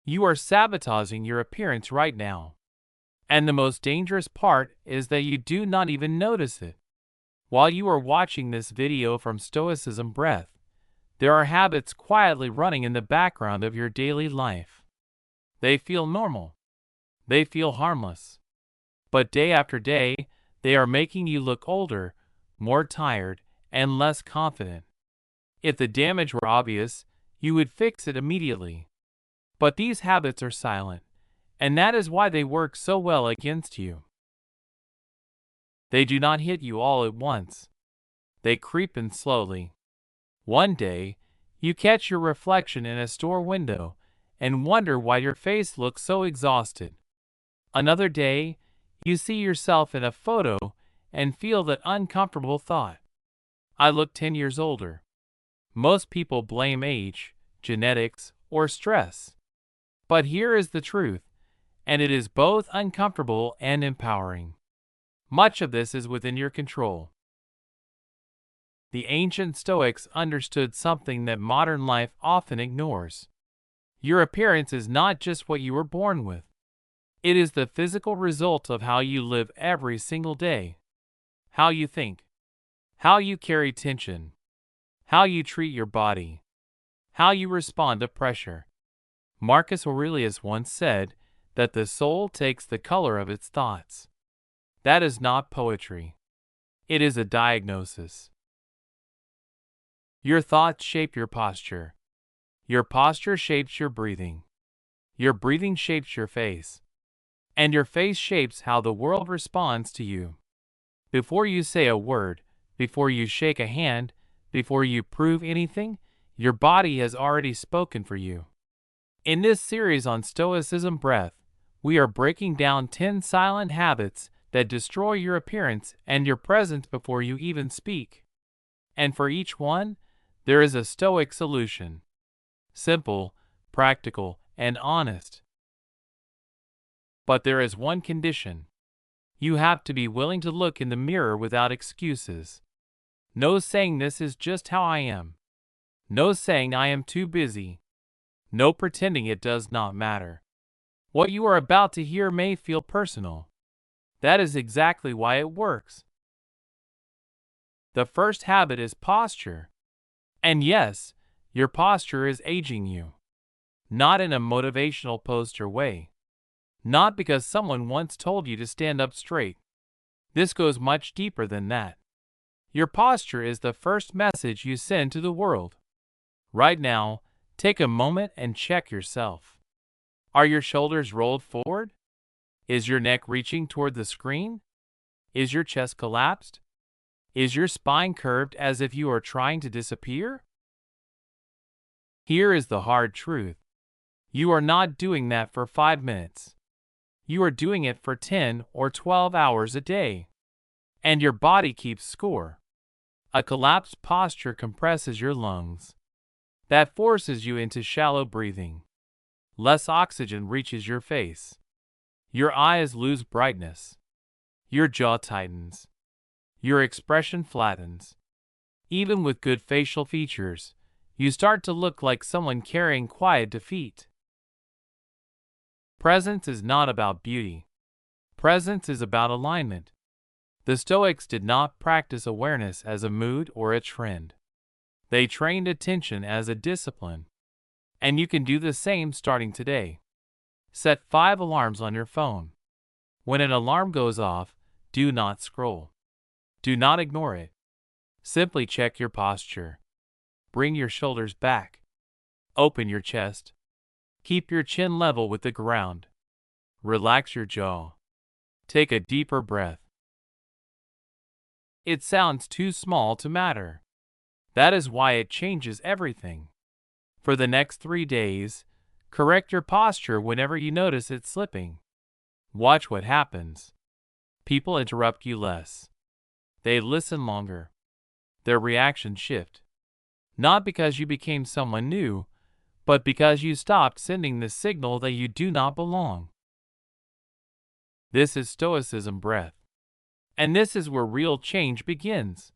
You are sabotaging your appearance right now. And the most dangerous part is that you do not even notice it. While you are watching this video from Stoicism Breath, there are habits quietly running in the background of your daily life. They feel normal. They feel harmless. But day after day, they are making you look older, more tired, and less confident. If the damage were obvious, you would fix it immediately. But these habits are silent, and that is why they work so well against you. They do not hit you all at once. They creep in slowly. One day, you catch your reflection in a store window and wonder why your face looks so exhausted. Another day, you see yourself in a photo and feel that uncomfortable thought. I look 10 years older. Most people blame age, genetics, or stress. But here is the truth, and it is both uncomfortable and empowering. Much of this is within your control. The ancient Stoics understood something that modern life often ignores. Your appearance is not just what you were born with. It is the physical result of how you live every single day. How you think. How you carry tension. How you treat your body. How you respond to pressure. Marcus Aurelius once said that the soul takes the color of its thoughts. That is not poetry. It is a diagnosis. Your thoughts shape your posture. Your posture shapes your breathing. Your breathing shapes your face. And your face shapes how the world responds to you. Before you say a word, before you shake a hand, before you prove anything, your body has already spoken for you. In this series on Stoicism Breath, we are breaking down 10 silent habits that destroy your appearance and your presence before you even speak. And for each one, there is a Stoic solution. Simple, practical, and honest. But there is one condition. You have to be willing to look in the mirror without excuses. No saying this is just how I am. No saying I am too busy. No pretending it does not matter. What you are about to hear may feel personal. That is exactly why it works. The first habit is posture. And yes, your posture is aging you. Not in a motivational poster way. Not because someone once told you to stand up straight. This goes much deeper than that. Your posture is the first message you send to the world. Right now, take a moment and check yourself. Are your shoulders rolled forward? Is your neck reaching toward the screen? Is your chest collapsed? Is your spine curved as if you are trying to disappear? Here is the hard truth. You are not doing that for 5 minutes. You are doing it for 10 or 12 hours a day. And your body keeps score. A collapsed posture compresses your lungs. That forces you into shallow breathing. Less oxygen reaches your face. Your eyes lose brightness. Your jaw tightens. Your expression flattens. Even with good facial features, you start to look like someone carrying quiet defeat. Presence is not about beauty. Presence is about alignment. The Stoics did not practice awareness as a mood or a trend. They trained attention as a discipline. And you can do the same starting today. Set 5 alarms on your phone. When an alarm goes off, do not scroll. Do not ignore it. Simply check your posture. Bring your shoulders back. Open your chest. Keep your chin level with the ground. Relax your jaw. Take a deeper breath. It sounds too small to matter. That is why it changes everything. For the next 3 days, correct your posture whenever you notice it slipping. Watch what happens. People interrupt you less. They listen longer. Their reactions shift. Not because you became someone new, but because you stopped sending the signal that you do not belong. This is Stoicism Breath. And this is where real change begins.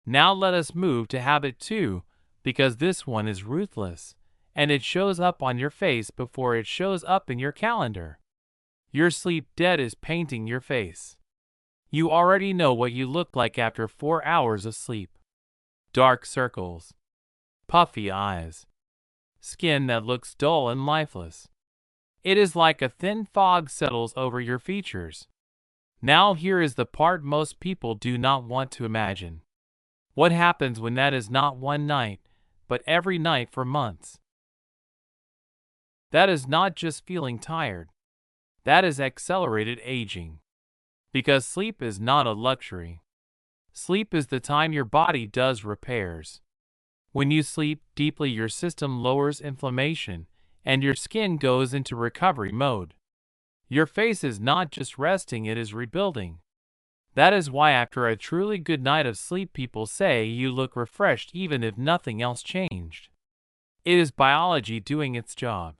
Now let us move to habit 2, because this one is ruthless, and it shows up on your face before it shows up in your calendar. Your sleep debt is painting your face. You already know what you look like after 4 hours of sleep. Dark circles, puffy eyes, skin that looks dull and lifeless. It is like a thin fog settles over your features. Now here is the part most people do not want to imagine. What happens when that is not one night, but every night for months? That is not just feeling tired. That is accelerated aging. Because sleep is not a luxury. Sleep is the time your body does repairs. When you sleep deeply, your system lowers inflammation, and your skin goes into recovery mode. Your face is not just resting, it is rebuilding. That is why after a truly good night of sleep, people say you look refreshed even if nothing else changed. It is biology doing its job.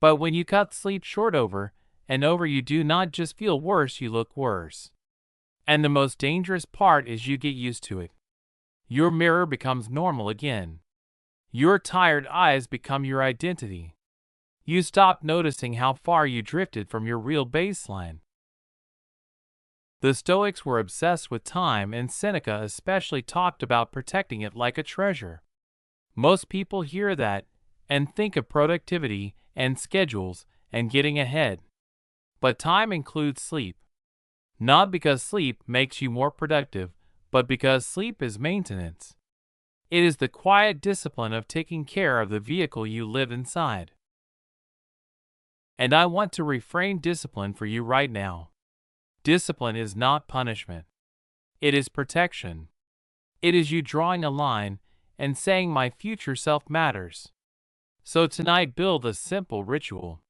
But when you cut sleep short over and over, you do not just feel worse, you look worse. And the most dangerous part is you get used to it. Your mirror becomes normal again. Your tired eyes become your identity. You stop noticing how far you drifted from your real baseline. The Stoics were obsessed with time, and Seneca especially talked about protecting it like a treasure. Most people hear that and think of productivity and schedules and getting ahead. But time includes sleep. Not because sleep makes you more productive, but because sleep is maintenance. It is the quiet discipline of taking care of the vehicle you live inside. And I want to reframe discipline for you right now. Discipline is not punishment. It is protection. It is you drawing a line and saying my future self matters. So tonight, build a simple ritual.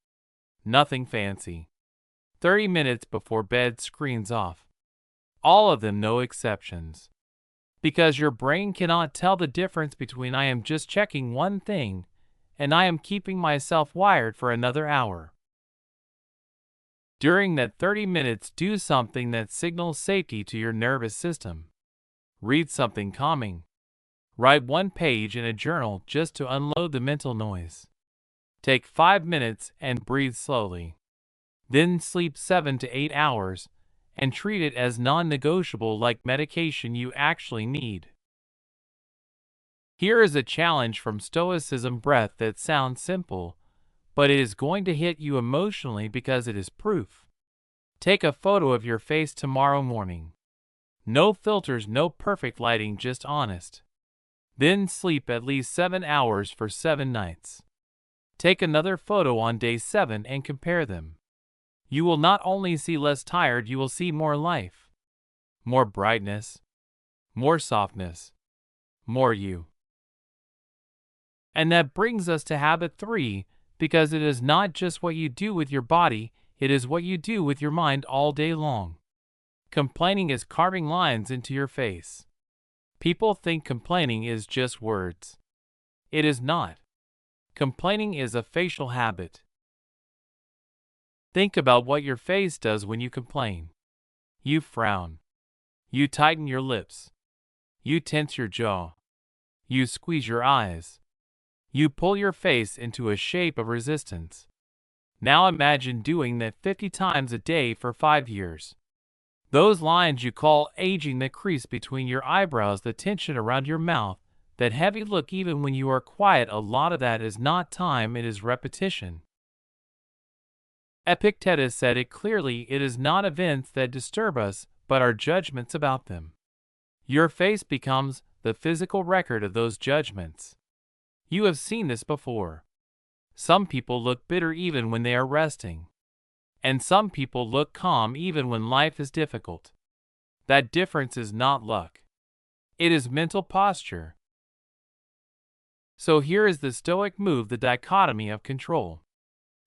Nothing fancy. 30 minutes before bed, screens off. All of them, no exceptions. Because your brain cannot tell the difference between I am just checking one thing and I am keeping myself wired for another hour. During that 30 minutes, do something that signals safety to your nervous system. Read something calming. Write one page in a journal just to unload the mental noise. Take 5 minutes and breathe slowly. Then sleep 7 to 8 hours and treat it as non-negotiable, like medication you actually need. Here is a challenge from Stoicism Breath that sounds simple, but it is going to hit you emotionally because it is proof. Take a photo of your face tomorrow morning. No filters, no perfect lighting, just honest. Then sleep at least 7 hours for 7 nights. Take another photo on day 7 and compare them. You will not only see less tired, you will see more life, more brightness, more softness, more you. And that brings us to habit 3, because it is not just what you do with your body, it is what you do with your mind all day long. Complaining is carving lines into your face. People think complaining is just words. It is not. Complaining is a facial habit. Think about what your face does when you complain. You frown. You tighten your lips. You tense your jaw. You squeeze your eyes. You pull your face into a shape of resistance. Now imagine doing that 50 times a day for 5 years. Those lines you call aging, the crease between your eyebrows, the tension around your mouth, that heavy look even when you are quiet, a lot of that is not time, it is repetition. Epictetus said it clearly, it is not events that disturb us, but our judgments about them. Your face becomes the physical record of those judgments. You have seen this before. Some people look bitter even when they are resting. And some people look calm even when life is difficult. That difference is not luck. It is mental posture. So here is the Stoic move, the dichotomy of control.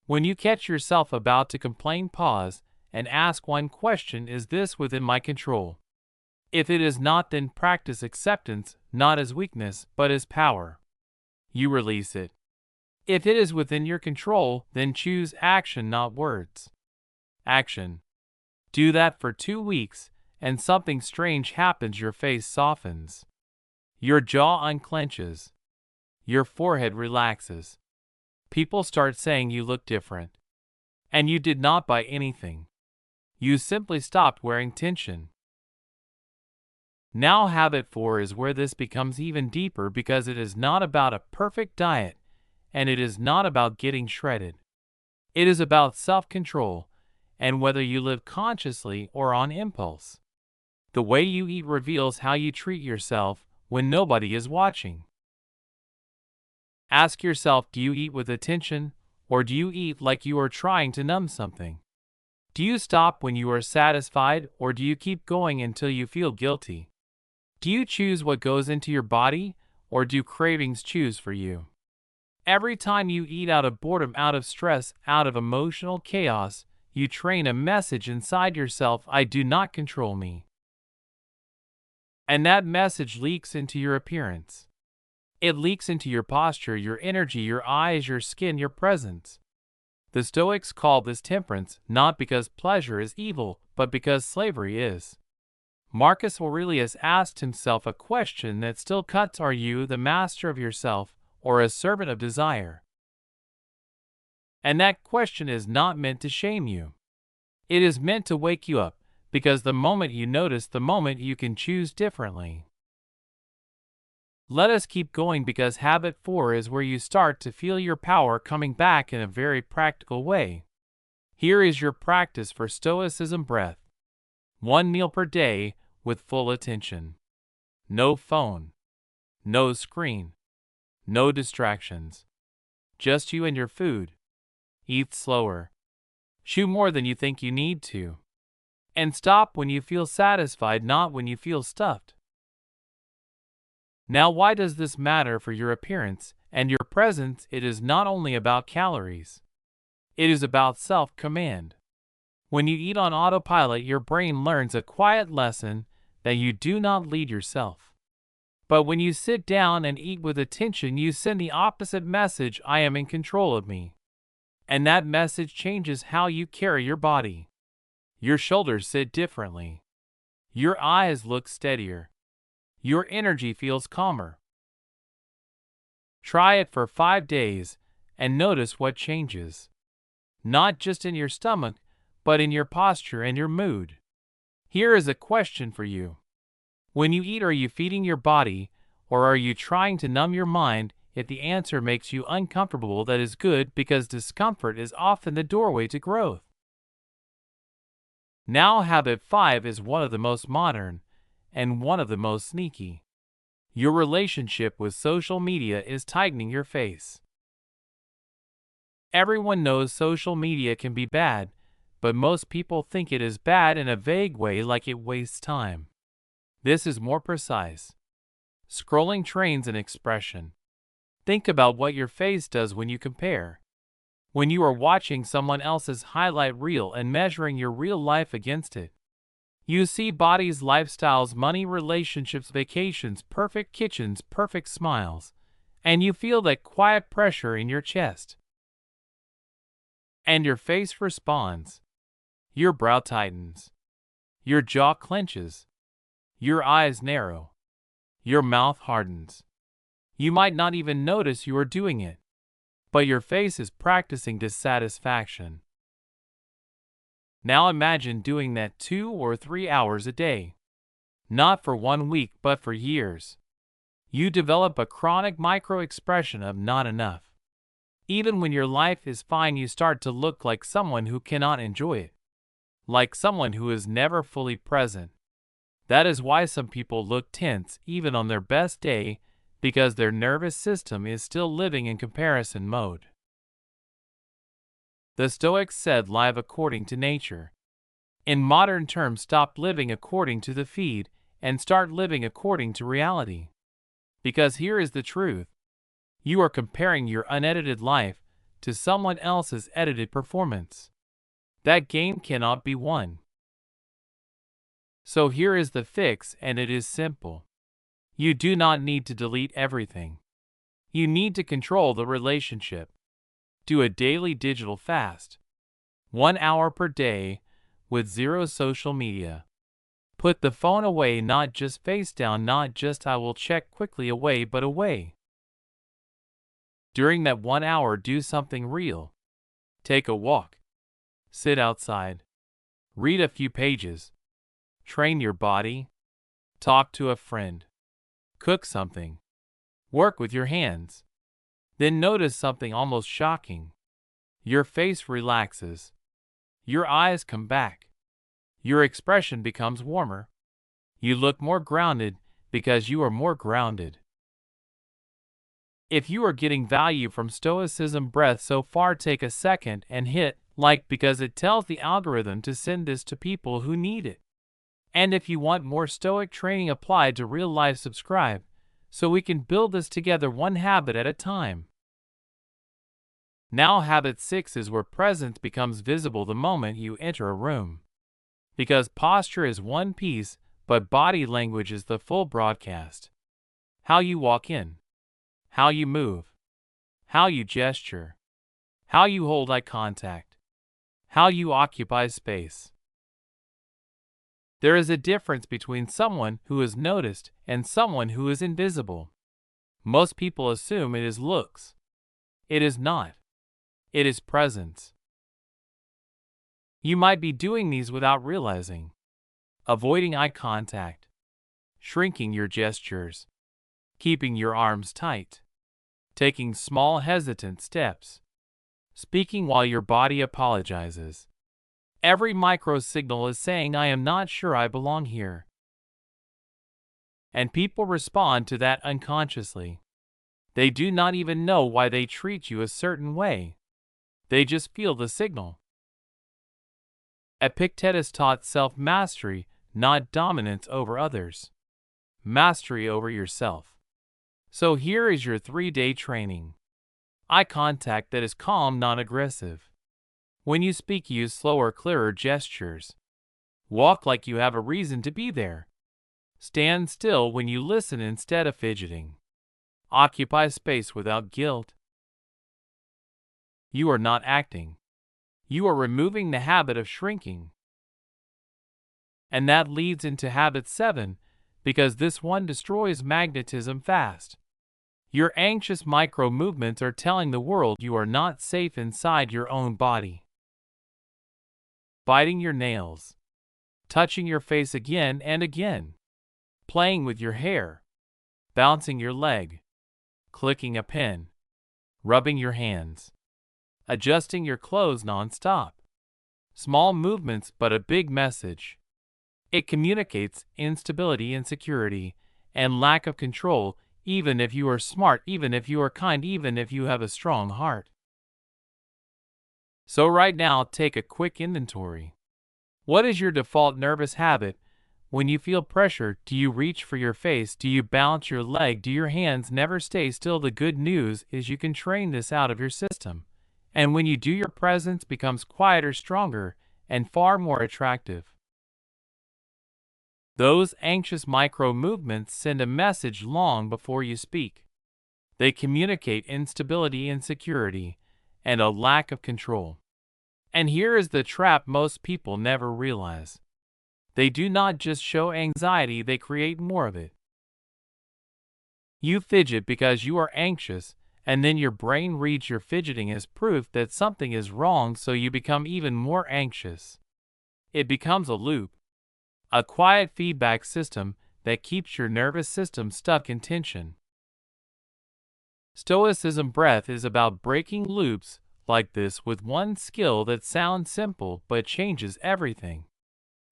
When you catch yourself about to complain, pause and ask one question: is this within my control? If it is not, then practice acceptance, not as weakness, but as power. You release it. If it is within your control, then choose action, not words. Action. Do that for 2 weeks, and something strange happens. Your face softens. Your jaw unclenches. Your forehead relaxes. People start saying you look different. And you did not buy anything. You simply stopped wearing tension. Now habit 4 is where this becomes even deeper because it is not about a perfect diet and it is not about getting shredded. It is about self-control and whether you live consciously or on impulse. The way you eat reveals how you treat yourself when nobody is watching. Ask yourself, do you eat with attention or do you eat like you are trying to numb something? Do you stop when you are satisfied or do you keep going until you feel guilty? Do you choose what goes into your body or do cravings choose for you? Every time you eat out of boredom, out of stress, out of emotional chaos, you train a message inside yourself: I do not control me. And that message leaks into your appearance. It leaks into your posture, your energy, your eyes, your skin, your presence. The Stoics call this temperance, not because pleasure is evil, but because slavery is. Marcus Aurelius asked himself a question that still cuts: are you the master of yourself or a servant of desire? And that question is not meant to shame you. It is meant to wake you up, because the moment you notice, the moment you can choose differently. Let us keep going because habit 4 is where you start to feel your power coming back in a very practical way. Here is your practice for Stoicism Breath. 1 meal per day with full attention. No phone. No screen. No distractions. Just you and your food. Eat slower. Chew more than you think you need to. And stop when you feel satisfied, not when you feel stuffed. Now, why does this matter for your appearance and your presence? It is not only about calories. It is about self-command. When you eat on autopilot, your brain learns a quiet lesson that you do not lead yourself. But when you sit down and eat with attention, you send the opposite message: I am in control of me. And that message changes how you carry your body. Your shoulders sit differently. Your eyes look steadier. Your energy feels calmer. Try it for 5 days and notice what changes. Not just in your stomach, but in your posture and your mood. Here is a question for you. When you eat, are you feeding your body or are you trying to numb your mind? If the answer makes you uncomfortable, that is good, because discomfort is often the doorway to growth. Now, habit 5 is one of the most modern and one of the most sneaky. Your relationship with social media is tightening your face. Everyone knows social media can be bad, but most people think it is bad in a vague way, like it wastes time. This is more precise. Scrolling trains an expression. Think about what your face does when you compare. When you are watching someone else's highlight reel and measuring your real life against it. You see bodies, lifestyles, money, relationships, vacations, perfect kitchens, perfect smiles, and you feel that quiet pressure in your chest. And your face responds. Your brow tightens. Your jaw clenches. Your eyes narrow. Your mouth hardens. You might not even notice you are doing it, but your face is practicing dissatisfaction. Now imagine doing that 2 or 3 hours a day. Not for 1 week, but for years. You develop a chronic micro-expression of not enough. Even when your life is fine, you start to look like someone who cannot enjoy it. Like someone who is never fully present. That is why some people look tense even on their best day, because their nervous system is still living in comparison mode. The Stoics said, live according to nature. In modern terms, stop living according to the feed and start living according to reality. Because here is the truth. You are comparing your unedited life to someone else's edited performance. That game cannot be won. So here is the fix, and it is simple. You do not need to delete everything. You need to control the relationship. Do a daily digital fast. 1 hour per day with 0 social media. Put the phone away, not just face down, not just I will check quickly away, but away. During that 1 hour, do something real. Take a walk. Sit outside. Read a few pages. Train your body. Talk to a friend. Cook something. Work with your hands. Then notice something almost shocking. Your face relaxes. Your eyes come back. Your expression becomes warmer. You look more grounded because you are more grounded. If you are getting value from Stoicism Breath so far, take a second and hit like because it tells the algorithm to send this to people who need it. And if you want more Stoic training applied to real life, subscribe so we can build this together one habit at a time. Now, habit 6 is where presence becomes visible the moment you enter a room. Because posture is one piece, but body language is the full broadcast. How you walk in, how you move, how you gesture, how you hold eye contact, how you occupy space. There is a difference between someone who is noticed and someone who is invisible. Most people assume it is looks. It is not. It is presence. You might be doing these without realizing. Avoiding eye contact, shrinking your gestures, keeping your arms tight, taking small hesitant steps, speaking while your body apologizes. Every micro signal is saying, I am not sure I belong here. And people respond to that unconsciously. They do not even know why they treat you a certain way. They just feel the signal. Epictetus taught self-mastery, not dominance over others. Mastery over yourself. So here is your 3-day training. Eye contact that is calm, not aggressive. When you speak, use slower, clearer gestures. Walk like you have a reason to be there. Stand still when you listen instead of fidgeting. Occupy space without guilt. You are not acting. You are removing the habit of shrinking. And that leads into habit 7, because this one destroys magnetism fast. Your anxious micro movements are telling the world you are not safe inside your own body. Biting your nails. Touching your face again and again. Playing with your hair. Bouncing your leg. Clicking a pen. Rubbing your hands. Adjusting your clothes non-stop. Small movements but a big message. It communicates instability, insecurity, and lack of control, even if you are smart, even if you are kind, even if you have a strong heart. So right now, take a quick inventory. What is your default nervous habit? When you feel pressure, do you reach for your face? Do you bounce your leg? Do your hands never stay still? The good news is you can train this out of your system. And when you do, your presence becomes quieter, stronger, and far more attractive. Those anxious micro movements send a message long before you speak. They communicate instability, insecurity, and a lack of control. And here is the trap most people never realize. They do not just show anxiety, they create more of it. You fidget because you are anxious, and then your brain reads your fidgeting as proof that something is wrong, so you become even more anxious. It becomes a loop, a quiet feedback system that keeps your nervous system stuck in tension. Stoicism Breath is about breaking loops like this with one skill that sounds simple but changes everything.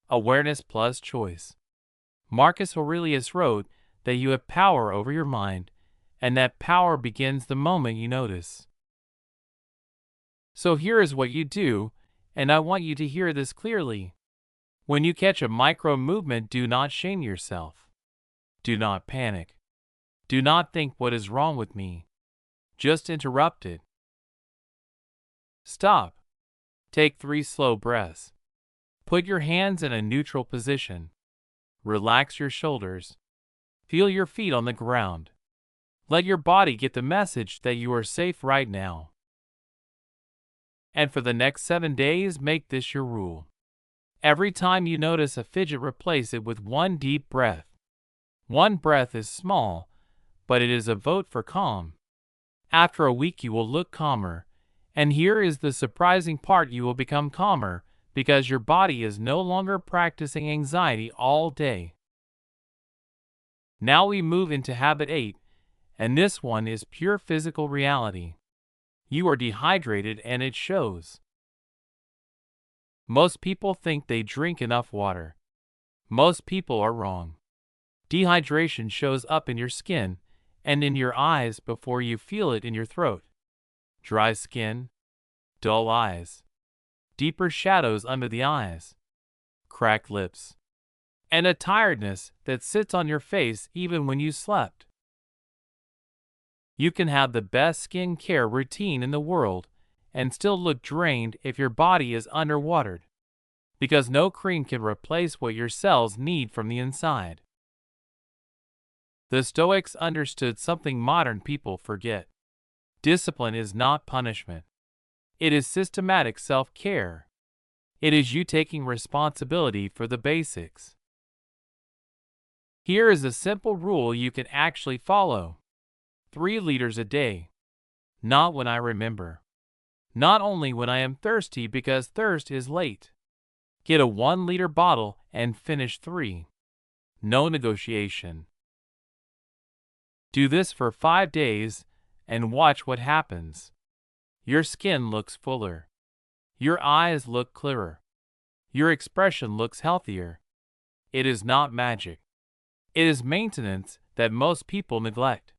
Awareness plus choice. Marcus Aurelius wrote that you have power over your mind, and that power begins the moment you notice. So here is what you do, and I want you to hear this clearly. When you catch a micro movement, do not shame yourself. Do not panic. Do not think, what is wrong with me? Just interrupt it. Stop. Take 3 slow breaths. Put your hands in a neutral position. Relax your shoulders. Feel your feet on the ground. Let your body get the message that you are safe right now. And for the next 7 days, make this your rule. Every time you notice a fidget, replace it with one deep breath. One breath is small, but it is a vote for calm. After a week you will look calmer. And here is the surprising part: you will become calmer because your body is no longer practicing anxiety all day. Now we move into habit 8, and this one is pure physical reality. You are dehydrated and it shows. Most people think they drink enough water. Most people are wrong. Dehydration shows up in your skin and in your eyes before you feel it in your throat. Dry skin, dull eyes, deeper shadows under the eyes, cracked lips, and a tiredness that sits on your face even when you slept. You can have the best skin care routine in the world and still look drained if your body is underwatered, because no cream can replace what your cells need from the inside. The Stoics understood something modern people forget. Discipline is not punishment. It is systematic self-care. It is you taking responsibility for the basics. Here is a simple rule you can actually follow. 3 liters a day. Not when I remember. Not only when I am thirsty, because thirst is late. Get a 1-liter bottle and finish 3. No negotiation. Do this for 5 days and watch what happens. Your skin looks fuller. Your eyes look clearer. Your expression looks healthier. It is not magic. It is maintenance that most people neglect.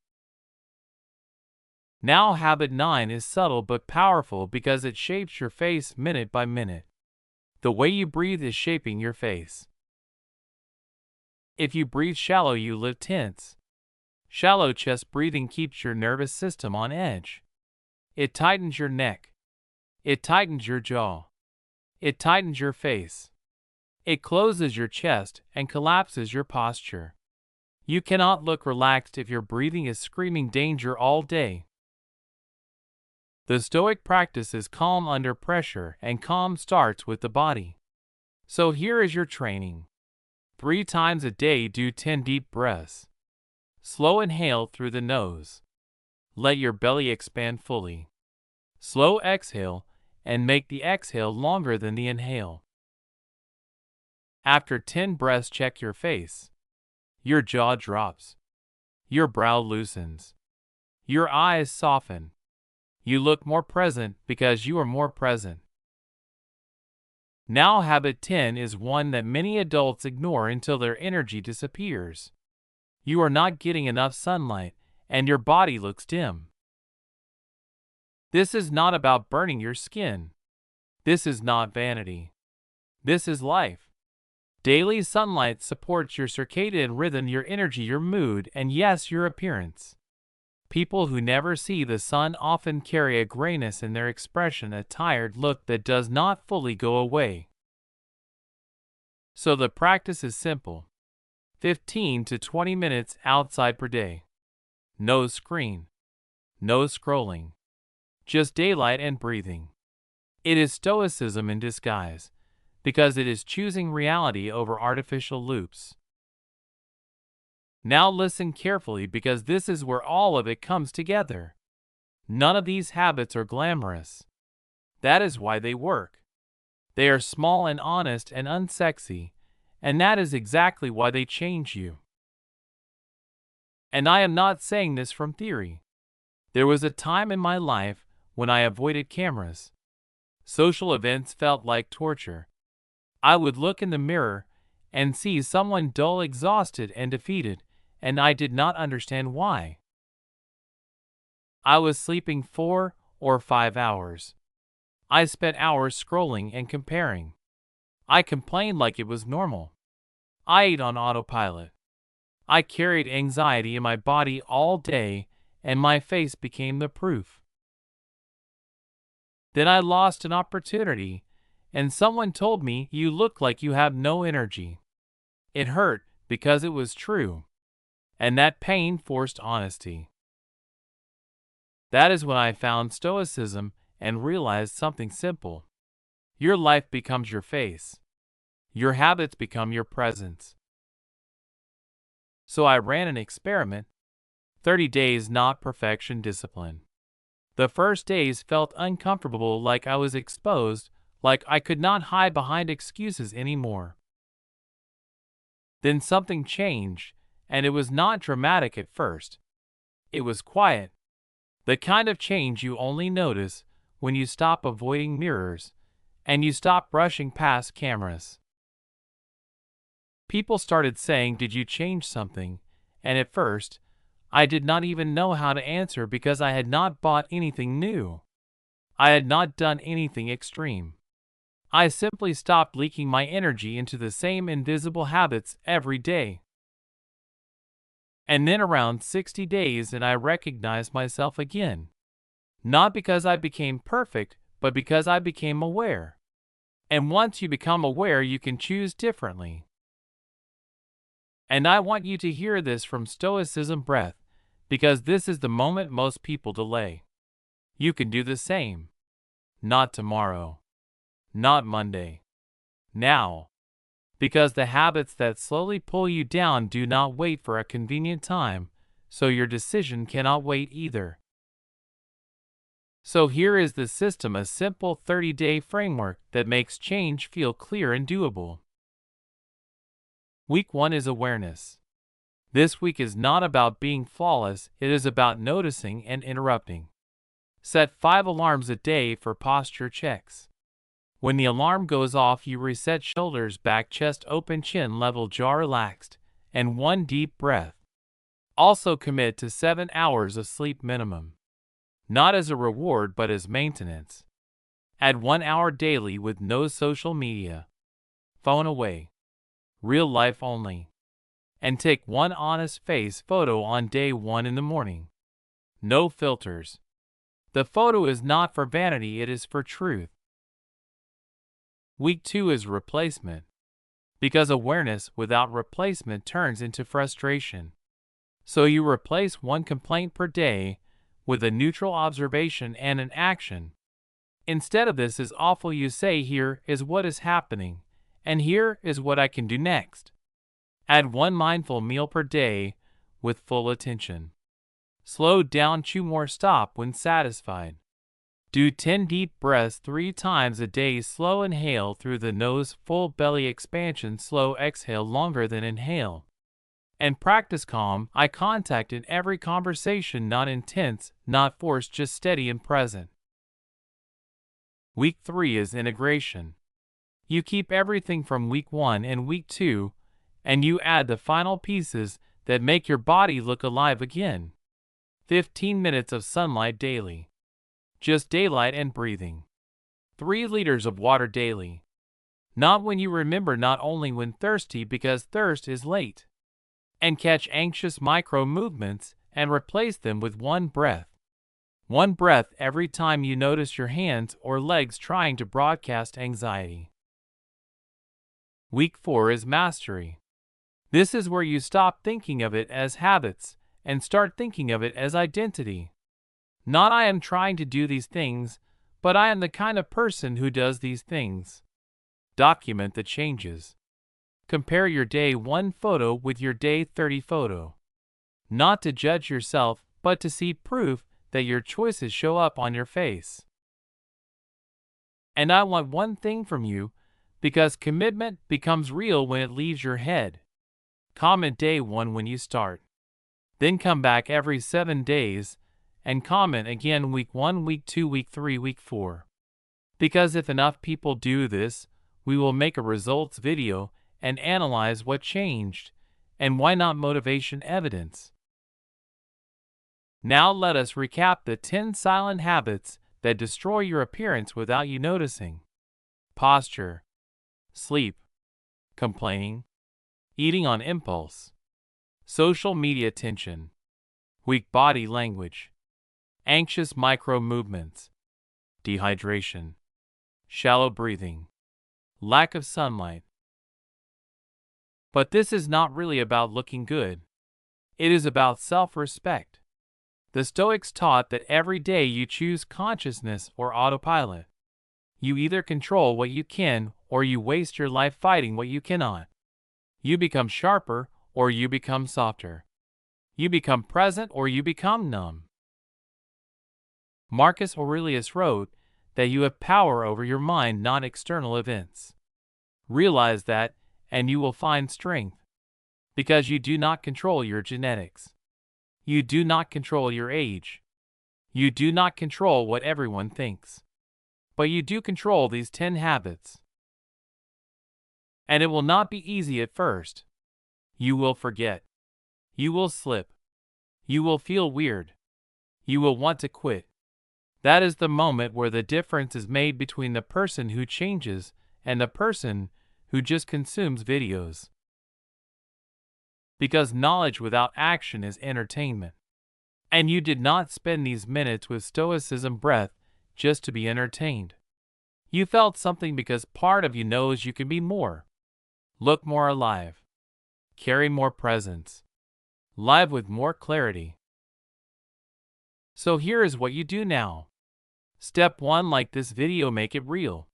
Now habit 9 is subtle but powerful because it shapes your face minute by minute. The way you breathe is shaping your face. If you breathe shallow, you live tense. Shallow chest breathing keeps your nervous system on edge. It tightens your neck. It tightens your jaw. It tightens your face. It closes your chest and collapses your posture. You cannot look relaxed if your breathing is screaming danger all day. The Stoic practice is calm under pressure, and calm starts with the body. So here is your training. 3 times a day, do 10 deep breaths. Slow inhale through the nose. Let your belly expand fully. Slow exhale and make the exhale longer than the inhale. After 10 breaths, check your face. Your jaw drops. Your brow loosens. Your eyes soften. You look more present because you are more present. Now habit 10 is one that many adults ignore until their energy disappears. You are not getting enough sunlight and your body looks dim. This is not about burning your skin. This is not vanity. This is life. Daily sunlight supports your circadian rhythm, your energy, your mood, and yes, your appearance. People who never see the sun often carry a grayness in their expression, a tired look that does not fully go away. So the practice is simple. 15 to 20 minutes outside per day. No screen. No scrolling. Just daylight and breathing. It is Stoicism in disguise, because it is choosing reality over artificial loops. Now listen carefully, because this is where all of it comes together. None of these habits are glamorous. That is why they work. They are small and honest and unsexy, and that is exactly why they change you. And I am not saying this from theory. There was a time in my life when I avoided cameras. Social events felt like torture. I would look in the mirror and see someone dull, exhausted, and defeated, and I did not understand why. I was sleeping 4 or 5 hours. I spent hours scrolling and comparing. I complained like it was normal. I ate on autopilot. I carried anxiety in my body all day, and my face became the proof. Then I lost an opportunity, and someone told me, "You look like you have no energy." It hurt because it was true, and that pain forced honesty. That is when I found Stoicism and realized something simple. Your life becomes your face. Your habits become your presence. So I ran an experiment. 30 days, not perfection, discipline. The first days felt uncomfortable, like I was exposed, like I could not hide behind excuses anymore. Then something changed, and it was not dramatic at first. It was quiet. The kind of change you only notice when you stop avoiding mirrors and you stop rushing past cameras. People started saying, "Did you change something?" And at first, I did not even know how to answer because I had not bought anything new. I had not done anything extreme. I simply stopped leaking my energy into the same invisible habits every day. And then around 60 days and I recognized myself again. Not because I became perfect, but because I became aware. And once you become aware, you can choose differently. And I want you to hear this from Stoicism Breath, because this is the moment most people delay. You can do the same. Not tomorrow. Not Monday. Now. Because the habits that slowly pull you down do not wait for a convenient time, so your decision cannot wait either. So here is the system, a simple 30-day framework that makes change feel clear and doable. Week 1 is awareness. This week is not about being flawless, it is about noticing and interrupting. Set 5 alarms a day for posture checks. When the alarm goes off, you reset shoulders back, chest open, chin level, jaw relaxed, and 1 deep breath. Also commit to 7 hours of sleep minimum. Not as a reward but as maintenance. Add 1 hour daily with no social media. Phone away. Real life only. And take 1 honest face photo on day 1 in the morning. No filters. The photo is not for vanity, it is for truth. Week 2 is replacement. Because awareness without replacement turns into frustration. So you replace 1 complaint per day with a neutral observation and an action. Instead of "This is awful," you say, "Here is what is happening, and here is what I can do next." Add 1 mindful meal per day with full attention. Slow down, chew more, stop when satisfied. Do 10 deep breaths 3 times a day. Slow inhale through the nose, full belly expansion, slow exhale longer than inhale. And practice calm eye contact in every conversation, not intense, not forced, just steady and present. Week 3 is integration. You keep everything from week 1 and week 2, and you add the final pieces that make your body look alive again. 15 minutes of sunlight daily. Just daylight and breathing. 3 liters of water daily. Not when you remember, not only when thirsty, because thirst is late. And catch anxious micro movements and replace them with 1 breath. 1 breath every time you notice your hands or legs trying to broadcast anxiety. Week 4 is mastery. This is where you stop thinking of it as habits and start thinking of it as identity. Not "I am trying to do these things," but "I am the kind of person who does these things." Document the changes. Compare your day 1 photo with your day 30 photo. Not to judge yourself, but to see proof that your choices show up on your face. And I want one thing from you, because commitment becomes real when it leaves your head. Comment day 1 when you start. Then come back every 7 days and comment again week 1, week 2, week 3, week 4. Because if enough people do this, we will make a results video and analyze what changed, and why not motivation evidence. Now let us recap the 10 silent habits that destroy your appearance without you noticing. Posture, sleep, complaining, eating on impulse, social media attention, weak body language, anxious micro movements, dehydration, shallow breathing, lack of sunlight. But this is not really about looking good. It is about self-respect. The Stoics taught that every day you choose consciousness or autopilot. You either control what you can or you waste your life fighting what you cannot. You become sharper or you become softer. You become present or you become numb. Marcus Aurelius wrote that you have power over your mind, not external events. Realize that, and you will find strength. Because you do not control your genetics. You do not control your age. You do not control what everyone thinks. But you do control these 10 habits. And it will not be easy at first. You will forget. You will slip. You will feel weird. You will want to quit. That is the moment where the difference is made between the person who changes and the person who just consumes videos. Because knowledge without action is entertainment. And you did not spend these minutes with Stoicism Breath just to be entertained. You felt something because part of you knows you can be more. Look more alive. Carry more presence. Live with more clarity. So here is what you do now. Step 1, like this video, make it real.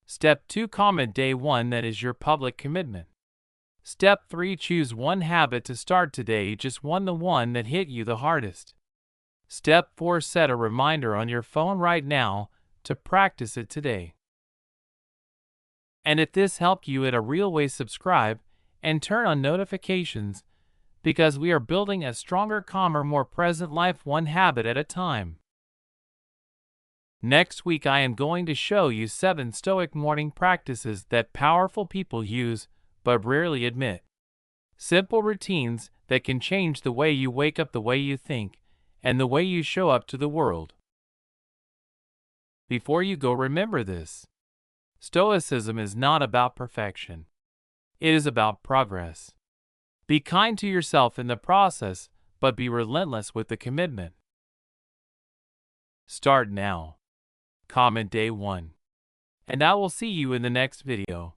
Step 2, comment day 1, that is your public commitment. Step 3, choose one habit to start today, just one, the one that hit you the hardest. Step 4, set a reminder on your phone right now to practice it today. And if this helped you in a real way, subscribe and turn on notifications, because we are building a stronger, calmer, more present life, one habit at a time. Next week I am going to show you 7 Stoic morning practices that powerful people use but rarely admit. Simple routines that can change the way you wake up, the way you think, and the way you show up to the world. Before you go, remember this. Stoicism is not about perfection. It is about progress. Be kind to yourself in the process, but be relentless with the commitment. Start now. Comment day 1. And I will see you in the next video.